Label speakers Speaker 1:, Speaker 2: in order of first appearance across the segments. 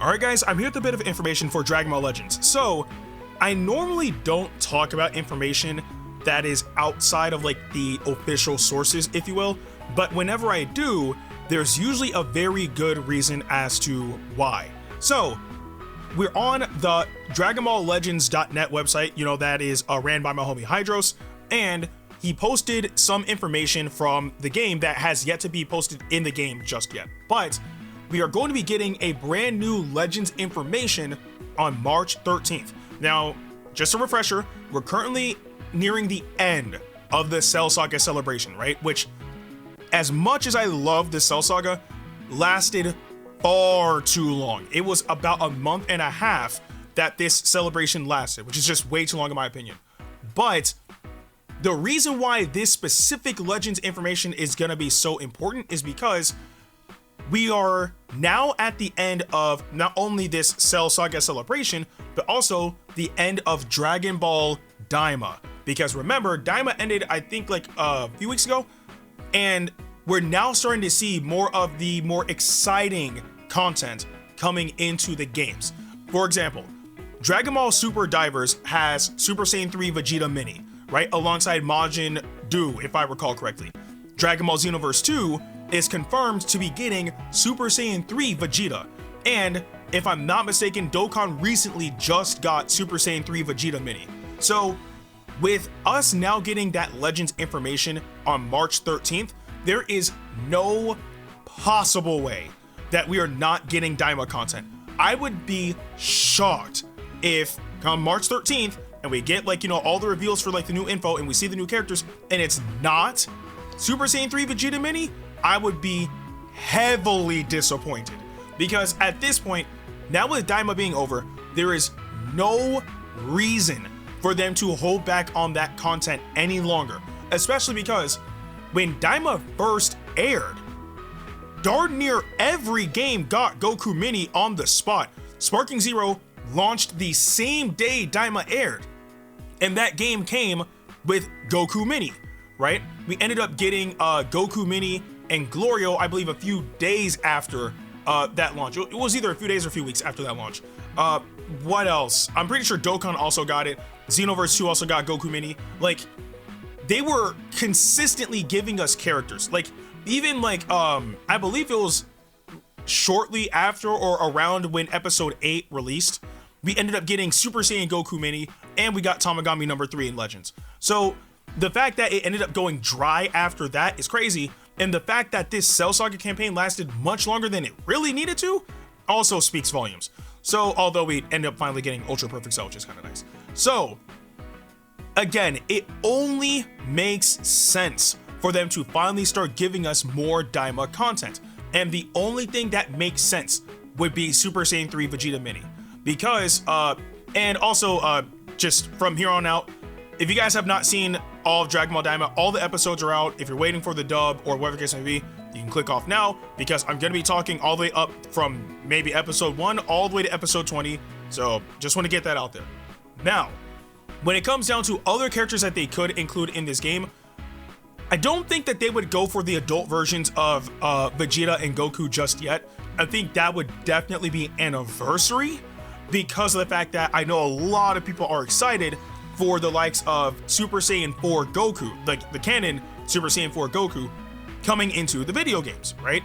Speaker 1: Alright guys, I'm here with a bit of information for Dragon Ball Legends. So, I normally don't talk about information that is outside of like the official sources, if you will, but whenever I do, there's usually a very good reason as to why. So, we're on the DragonBallLegends.net website, you know, that is ran by my homie Hydros, and he posted some information from the game that has yet to be posted in the game just yet. But we are going to be getting a brand new Legends information on March 13th. Now, just a refresher, we're currently nearing the end of the Cell Saga celebration, right? Which, as much as I love the Cell Saga, lasted far too long. It was about a month and a half that this celebration lasted, which is just way too long in my opinion. But the reason why this specific Legends information is gonna be so important is because we are now at the end of not only this Cell Saga celebration, but also the end of Dragon Ball Daima. Because remember, Daima ended, I think, like a few weeks ago, and we're now starting to see more of the more exciting content coming into the games. For example, Dragon Ball Super Divers has Super Saiyan 3 Vegeta Mini, right? Alongside Majin Buu, if I recall correctly. Dragon Ball Xenoverse 2 is confirmed to be getting Super Saiyan 3 Vegeta. And if I'm not mistaken, Dokkan recently just got Super Saiyan 3 Vegeta Mini. So with us now getting that Legends information on March 13th, there is no possible way that we are not getting Daima content. I would be shocked if come March 13th and we get like, you know, all the reveals for like the new info and we see the new characters and it's not Super Saiyan 3 Vegeta Mini. I would be heavily disappointed, because at this point, now with Daima being over, there is no reason for them to hold back on that content any longer, especially because when Daima first aired, darn near every game got Goku Mini on the spot. Sparking Zero launched the same day Daima aired, and that game came with Goku Mini, right? We ended up getting Goku Mini and Glorio, I believe, a few days after that launch. It was either a few days or a few weeks after that launch. What else? I'm pretty sure Dokkan also got it. Xenoverse 2 also got Goku Mini. Like, they were consistently giving us characters. Like, even like, I believe it was shortly after or around when episode 8 released, we ended up getting Super Saiyan Goku Mini, and we got Tamagami number 3 in Legends. So the fact that it ended up going dry after that is crazy. And the fact that this Cell Saga campaign lasted much longer than it really needed to also speaks volumes. So, although we ended up finally getting Ultra Perfect Cell, which is kind of nice. So, again, it only makes sense for them to finally start giving us more Daima content. And the only thing that makes sense would be Super Saiyan 3 Vegeta Mini. Because, and also, just from here on out, if you guys have not seen all of Dragon Ball Daima, all the episodes are out. If you're waiting for the dub or whatever the case may be, you can click off now, because I'm going to be talking all the way up from maybe episode 1 all the way to episode 20. So just want to get that out there. Now, when it comes down to other characters that they could include in this game, I don't think that they would go for the adult versions of Vegeta and Goku just yet. I think that would definitely be Anniversary, because of the fact that I know a lot of people are excited for the likes of Super Saiyan 4 Goku, like the canon Super Saiyan 4 Goku, coming into the video games, right?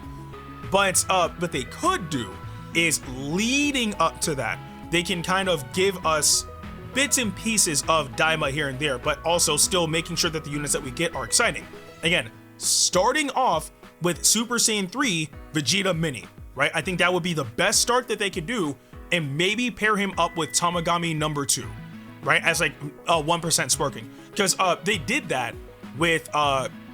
Speaker 1: But what they could do is, leading up to that, they can kind of give us bits and pieces of Daima here and there, but also still making sure that the units that we get are exciting. Again, starting off with Super Saiyan 3 Vegeta Mini, right? I think that would be the best start that they could do, and maybe pair him up with Tamagami number 2. Right, as like 1% sparking, because they did that with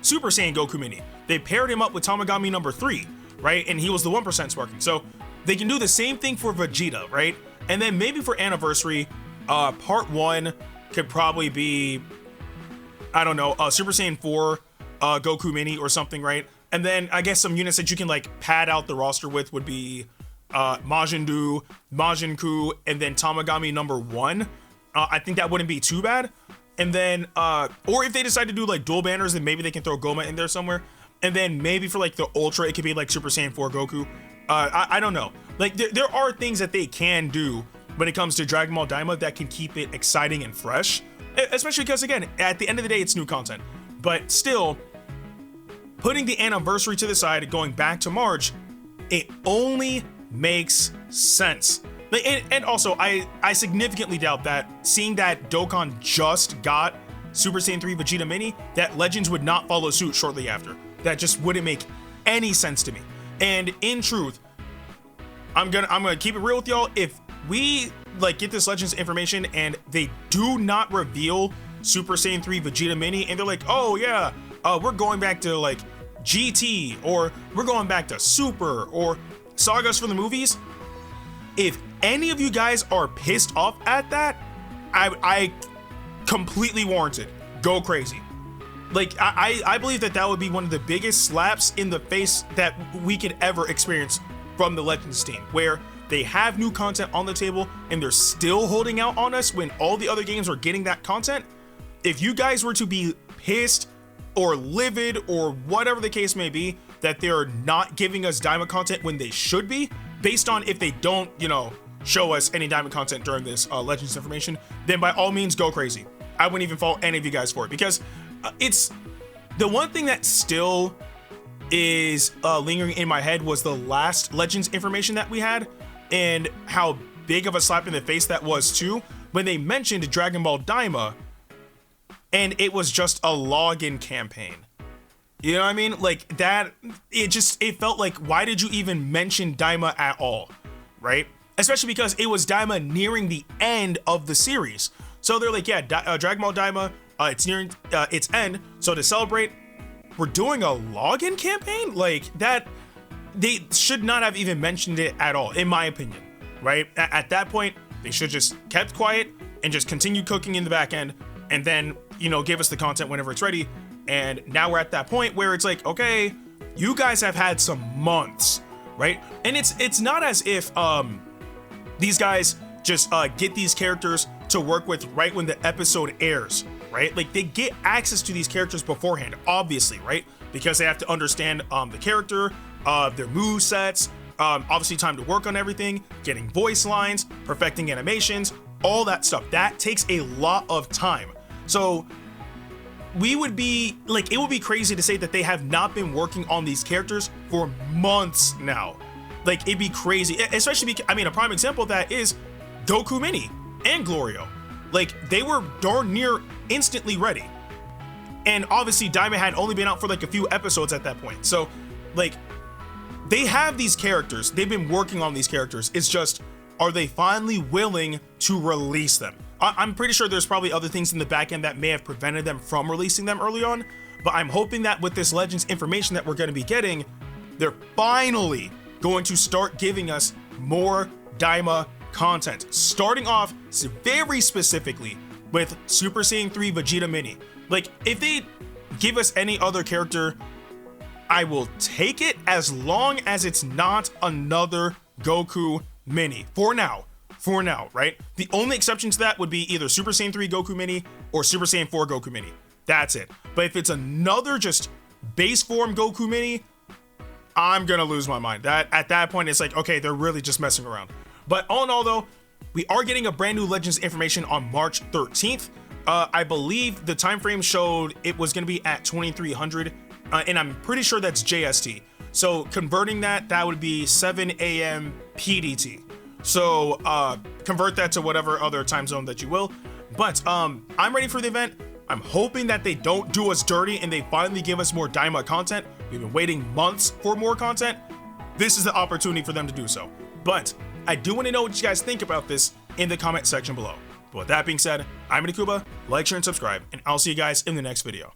Speaker 1: Super Saiyan Goku Mini. They paired him up with Tamagami number 3, right, and he was the 1% sparking. So they can do the same thing for Vegeta, right? And then maybe for Anniversary, part 1 could probably be, I don't know, Super Saiyan 4 Goku Mini or something, right? And then I guess some units that you can like pad out the roster with would be Majin Buu, Majin Ku, and then Tamagami number 1. I think that wouldn't be too bad. And then, or if they decide to do like dual banners, then maybe they can throw Goma in there somewhere. And then maybe for like the Ultra, it could be like Super Saiyan 4 Goku. I don't know. Like there are things that they can do when it comes to Dragon Ball Daima that can keep it exciting and fresh, especially because, again, at the end of the day, it's new content. But still, putting the anniversary to the side, going back to March, it only makes sense. And also, I significantly doubt that, seeing that Dokkan just got Super Saiyan 3 Vegeta Mini, that Legends would not follow suit shortly after. That just wouldn't make any sense to me. And in truth, I'm gonna keep it real with y'all. If we get this Legends information and they do not reveal Super Saiyan 3 Vegeta Mini, and they're like, oh yeah, we're going back to GT, or we're going back to Super, or sagas from the movies, if any of you guys are pissed off at that, I completely warranted. Go crazy. I believe that would be one of the biggest slaps in the face that we could ever experience from the Legends team, where they have new content on the table and they're still holding out on us when all the other games are getting that content. If you guys were to be pissed or livid or whatever the case may be that they're not giving us Daima content when they should be, based on if they don't, show us any Daima content during this Legends information, then by all means go crazy. I wouldn't even fault any of you guys for it, because it's the one thing that still is lingering in my head was the last Legends information that we had, and how big of a slap in the face that was too, when they mentioned Dragon Ball Daima and it was just a login campaign. You know what I mean? It felt like, why did you even mention Daima at all, right? Especially because it was Daima nearing the end of the series. So they're like, yeah, Dragon Ball Daima, it's nearing its end. So to celebrate, we're doing a login campaign? That, they should not have even mentioned it at all, in my opinion, right? At that point, they should just kept quiet and just continue cooking in the back end, and then, give us the content whenever it's ready. And now we're at that point where it's like, okay, you guys have had some months, right? And it's not as if these guys just get these characters to work with right when the episode airs, right? They get access to these characters beforehand, obviously, right? Because they have to understand the character, their move sets, obviously time to work on everything, getting voice lines, perfecting animations, all that stuff. That takes a lot of time. So we would be it would be crazy to say that they have not been working on these characters for months now. It'd be crazy, especially because, a prime example of that is Goku Mini and Glorio. They were darn near instantly ready. And obviously Daima had only been out for a few episodes at that point. So they have these characters, they've been working on these characters. It's just, are they finally willing to release them? I'm pretty sure there's probably other things in the back end that may have prevented them from releasing them early on, but I'm hoping that with this Legends information that we're going to be getting, they're finally going to start giving us more Daima content, starting off very specifically with Super Saiyan 3 Vegeta Mini. If they give us any other character, I will take it, as long as it's not another Goku Mini. For now, right? The only exception to that would be either Super Saiyan 3 Goku Mini or Super Saiyan 4 Goku Mini. That's it. But if it's another just base form Goku Mini, I'm gonna lose my mind. At that point, it's like, okay, they're really just messing around. But all in all, though, we are getting a brand new Legends information on March 13th. I believe the time frame showed it was gonna be at 2300, and I'm pretty sure that's JST. So converting that would be 7 a.m. PDT. So convert that to whatever other time zone that you will. But I'm ready for the event. I'm hoping that they don't do us dirty and they finally give us more Daima content. We've been waiting months for more content. This is the opportunity for them to do so. But I do want to know what you guys think about this in the comment section below. But with that being said, I'm Ndukauba. Like, share, and subscribe, and I'll see you guys in the next video.